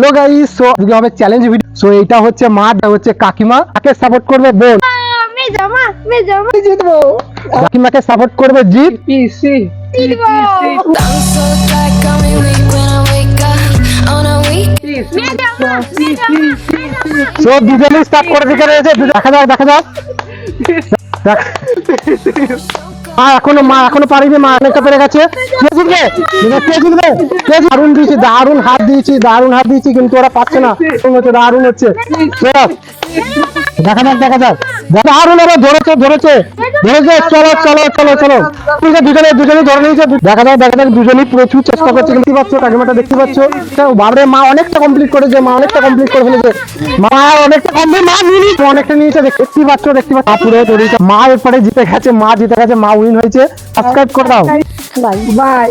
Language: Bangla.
হ্যালো গাইস, সো আজকে হবে চ্যালেঞ্জ ভিডিও। সো এটা হচ্ছে মা, এটা হচ্ছে কাকিমা। কাকে সাপোর্ট করবে বোন? আমি জিতবো। কাকিমাকে সাপোর্ট করবে জিত। পিসি সো দুজনেই স্টার্ট করে দিতে রয়েছে। দেখা যাক মা এখনো পারিনি, মা অনেকটা পেরে গেছে। কে জিতবে? দারুণ হাত দিয়েছি কিন্তু ওরা পাচ্ছে না। দারুণ হচ্ছে দেখা যাক দারুণ আবার ধরেছে। চলো দুজনে ধরে নিয়েছে। দেখা যাক দুজনেই প্রচুর চেষ্টা করছে। দেখতে পাচ্ছ কাকিমাটা, দেখতে পাচ্ছ বাবরে, মা অনেকটা কমপ্লিট করেছে, মা অনেকটা কমপ্লিট করে ফেলেছে। মা অনেকটা নিয়েছে, দেখতে পাচ্ছ পুরো তৈরিটা। মা এরপরে জিতে গেছে, মা উইন হয়েছে। সাবস্ক্রাইব করে দাও। বাই।